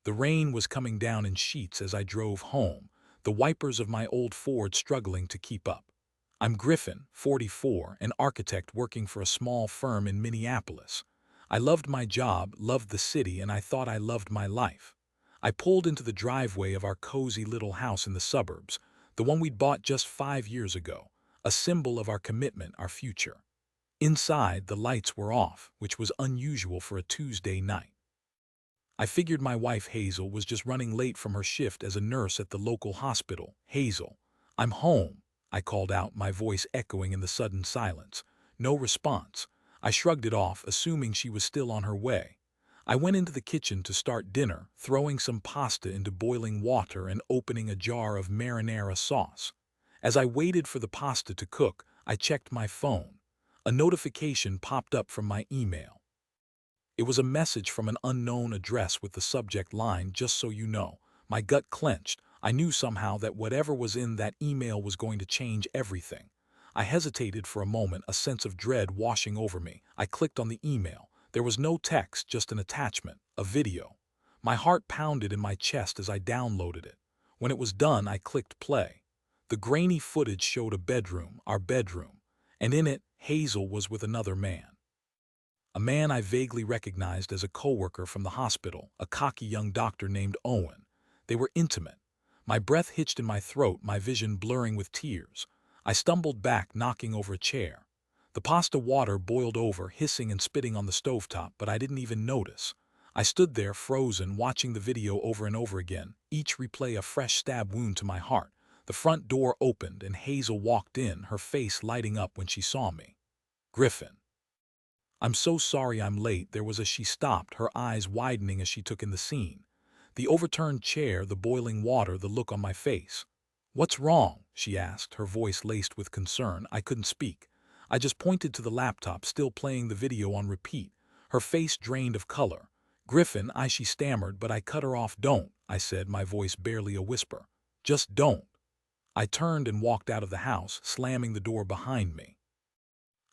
The rain was coming down in sheets as I drove home, the wipers of my old Ford struggling to keep up. I'm Griffin, 44, an architect working for a small firm in Minneapolis. I loved my job, loved the city, and I thought I loved my life. I pulled into the driveway of our cozy little house in the suburbs, the one we'd bought just 5 years ago, a symbol of our commitment, our future. Inside, the lights were off, which was unusual for a Tuesday night. I figured my wife Hazel was just running late from her shift as a nurse at the local hospital. "Hazel, I'm home," I called out, my voice echoing in the sudden silence. No response. I shrugged it off, assuming she was still on her way. I went into the kitchen to start dinner, throwing some pasta into boiling water and opening a jar of marinara sauce. As I waited for the pasta to cook, I checked my phone. A notification popped up from my email. It was a message from an unknown address with the subject line, "Just so you know." My gut clenched. I knew somehow that whatever was in that email was going to change everything. I hesitated for a moment, a sense of dread washing over me. I clicked on the email. There was no text, just an attachment, a video. My heart pounded in my chest as I downloaded it. When it was done, I clicked play. The grainy footage showed a bedroom, our bedroom, and in it, Hazel was with another man. A man I vaguely recognized as a coworker from the hospital, a cocky young doctor named Owen. They were intimate. My breath hitched in my throat, my vision blurring with tears. I stumbled back, knocking over a chair. The pasta water boiled over, hissing and spitting on the stovetop, but I didn't even notice. I stood there, frozen, watching the video over and over again, each replay a fresh stab wound to my heart. The front door opened and Hazel walked in, her face lighting up when she saw me. "Griffin, I'm so sorry I'm late." There was as she stopped, her eyes widening as she took in the scene. The overturned chair, the boiling water, the look on my face. "What's wrong?" she asked, her voice laced with concern. I couldn't speak. I just pointed to the laptop, still playing the video on repeat. Her face drained of color. "Griffin, she stammered, but I cut her off. "Don't," I said, my voice barely a whisper. "Just don't." I turned and walked out of the house, slamming the door behind me.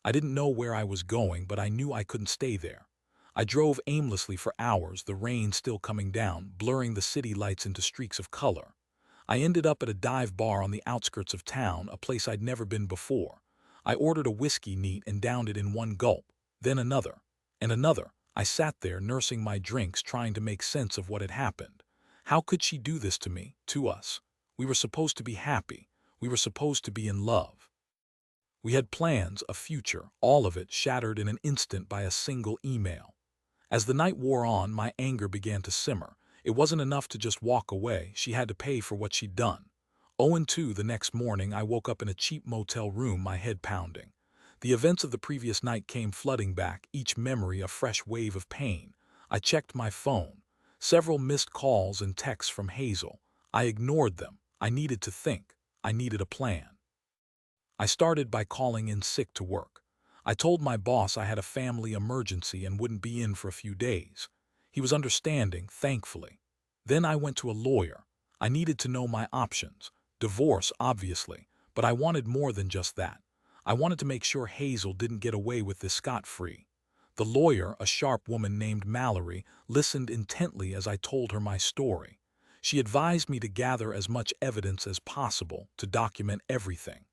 I didn't know where I was going, but I knew I couldn't stay there. I drove aimlessly for hours, the rain still coming down, blurring the city lights into streaks of color. I ended up at a dive bar on the outskirts of town, a place I'd never been before. I ordered a whiskey neat and downed it in one gulp, then another, and another. I sat there, nursing my drinks, trying to make sense of what had happened. How could she do this to me, to us? We were supposed to be happy. We were supposed to be in love. We had plans, a future, all of it shattered in an instant by a single email. As the night wore on, my anger began to simmer. It wasn't enough to just walk away. She had to pay for what she'd done. 0-2 the next morning, I woke up in a cheap motel room, my head pounding. The events of the previous night came flooding back, each memory a fresh wave of pain. I checked my phone. Several missed calls and texts from Hazel. I ignored them. I needed to think. I needed a plan. I started by calling in sick to work. I told my boss I had a family emergency and wouldn't be in for a few days. He was understanding, thankfully. Then I went to a lawyer. I needed to know my options. Divorce, obviously, but I wanted more than just that. I wanted to make sure Hazel didn't get away with this scot-free. The lawyer, a sharp woman named Mallory, listened intently as I told her my story. She advised me to gather as much evidence as possible, to document everything.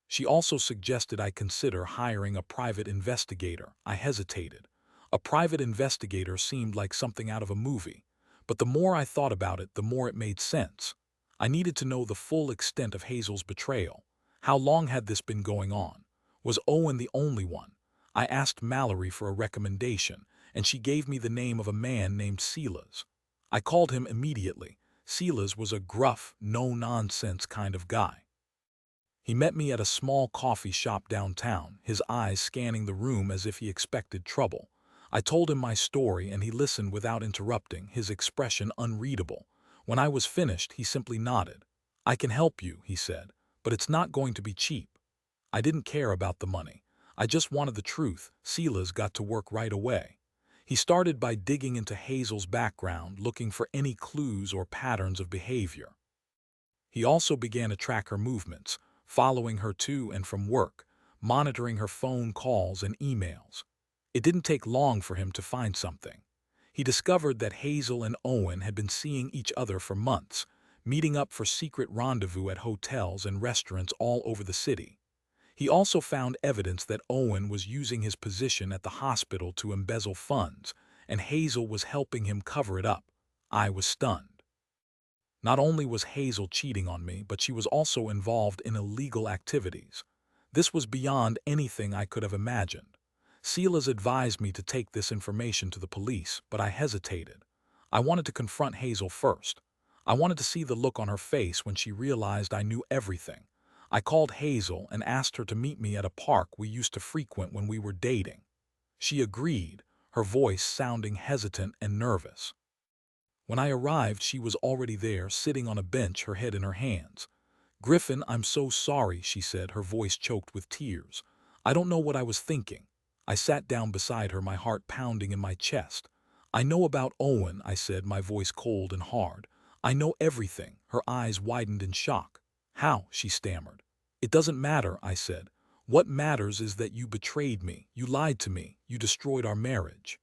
She also suggested I consider hiring a private investigator. I hesitated. A private investigator seemed like something out of a movie, but the more I thought about it, the more it made sense. I needed to know the full extent of Hazel's betrayal. How long had this been going on? Was Owen the only one? I asked Mallory for a recommendation, and she gave me the name of a man named Silas. I called him immediately. Silas was a gruff, no-nonsense kind of guy. He met me at a small coffee shop downtown, his eyes scanning the room as if he expected trouble. I told him my story and he listened without interrupting, his expression unreadable. When I was finished, he simply nodded. "I can help you," he said, "but it's not going to be cheap." I didn't care about the money. I just wanted the truth. Silas got to work right away. He started by digging into Hazel's background, looking for any clues or patterns of behavior. He also began to track her movements, following her to and from work, monitoring her phone calls and emails. It didn't take long for him to find something. He discovered that Hazel and Owen had been seeing each other for months, meeting up for secret rendezvous at hotels and restaurants all over the city. He also found evidence that Owen was using his position at the hospital to embezzle funds, and Hazel was helping him cover it up. I was stunned. Not only was Hazel cheating on me, but she was also involved in illegal activities. This was beyond anything I could have imagined. Silas advised me to take this information to the police, but I hesitated. I wanted to confront Hazel first. I wanted to see the look on her face when she realized I knew everything. I called Hazel and asked her to meet me at a park we used to frequent when we were dating. She agreed, her voice sounding hesitant and nervous. When I arrived, she was already there, sitting on a bench, her head in her hands. "Griffin, I'm so sorry," she said, her voice choked with tears. "I don't know what I was thinking." I sat down beside her, my heart pounding in my chest. "I know about Owen," I said, my voice cold and hard. "I know everything." Her eyes widened in shock. "How?" she stammered. "It doesn't matter," I said. "What matters is that you betrayed me, you lied to me, you destroyed our marriage."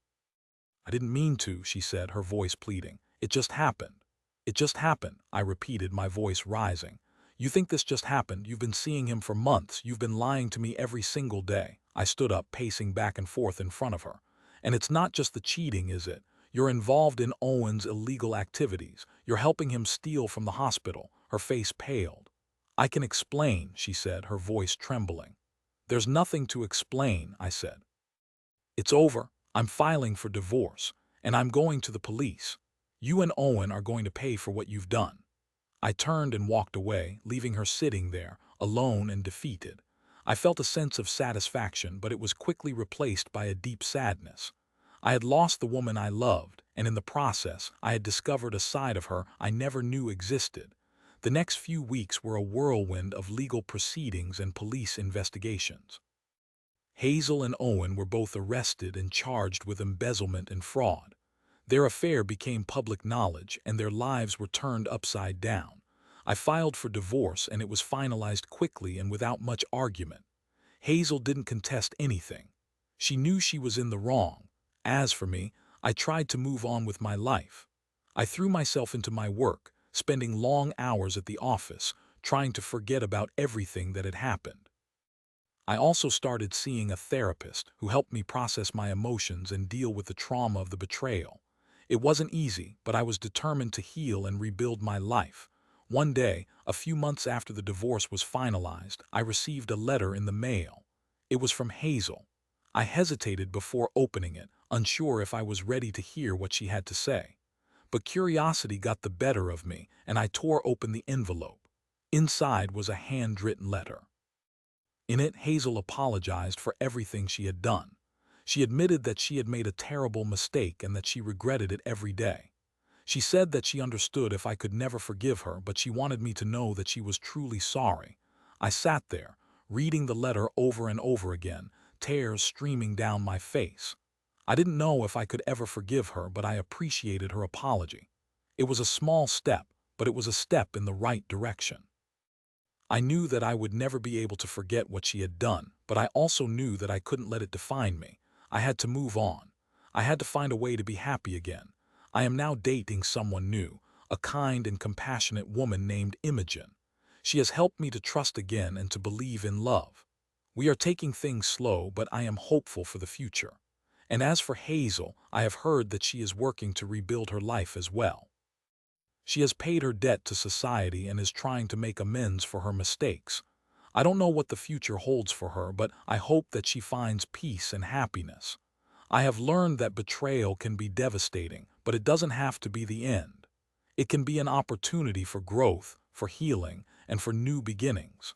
"I didn't mean to," she said, her voice pleading. "It just happened." "It just happened," I repeated, my voice rising. "You think this just happened? You've been seeing him for months. You've been lying to me every single day." I stood up, pacing back and forth in front of her. "And it's not just the cheating, is it? You're involved in Owen's illegal activities. You're helping him steal from the hospital." Her face paled. "I can explain," she said, her voice trembling. "There's nothing to explain," I said. "It's over. I'm filing for divorce, and I'm going to the police. You and Owen are going to pay for what you've done." I turned and walked away, leaving her sitting there, alone and defeated. I felt a sense of satisfaction, but it was quickly replaced by a deep sadness. I had lost the woman I loved, and in the process, I had discovered a side of her I never knew existed. The next few weeks were a whirlwind of legal proceedings and police investigations. Hazel and Owen were both arrested and charged with embezzlement and fraud. Their affair became public knowledge, and their lives were turned upside down. I filed for divorce, and it was finalized quickly and without much argument. Hazel didn't contest anything. She knew she was in the wrong. As for me, I tried to move on with my life. I threw myself into my work, spending long hours at the office, trying to forget about everything that had happened. I also started seeing a therapist who helped me process my emotions and deal with the trauma of the betrayal. It wasn't easy, but I was determined to heal and rebuild my life. One day, a few months after the divorce was finalized, I received a letter in the mail. It was from Hazel. I hesitated before opening it, unsure if I was ready to hear what she had to say. But curiosity got the better of me, and I tore open the envelope. Inside was a handwritten letter. In it, Hazel apologized for everything she had done. She admitted that she had made a terrible mistake and that she regretted it every day. She said that she understood if I could never forgive her, but she wanted me to know that she was truly sorry. I sat there, reading the letter over and over again, tears streaming down my face. I didn't know if I could ever forgive her, but I appreciated her apology. It was a small step, but it was a step in the right direction. I knew that I would never be able to forget what she had done, but I also knew that I couldn't let it define me. I had to move on. I had to find a way to be happy again. I am now dating someone new, a kind and compassionate woman named Imogen. She has helped me to trust again and to believe in love. We are taking things slow, but I am hopeful for the future. And as for Hazel, I have heard that she is working to rebuild her life as well. She has paid her debt to society and is trying to make amends for her mistakes. I don't know what the future holds for her, but I hope that she finds peace and happiness. I have learned that betrayal can be devastating, but it doesn't have to be the end. It can be an opportunity for growth, for healing, and for new beginnings.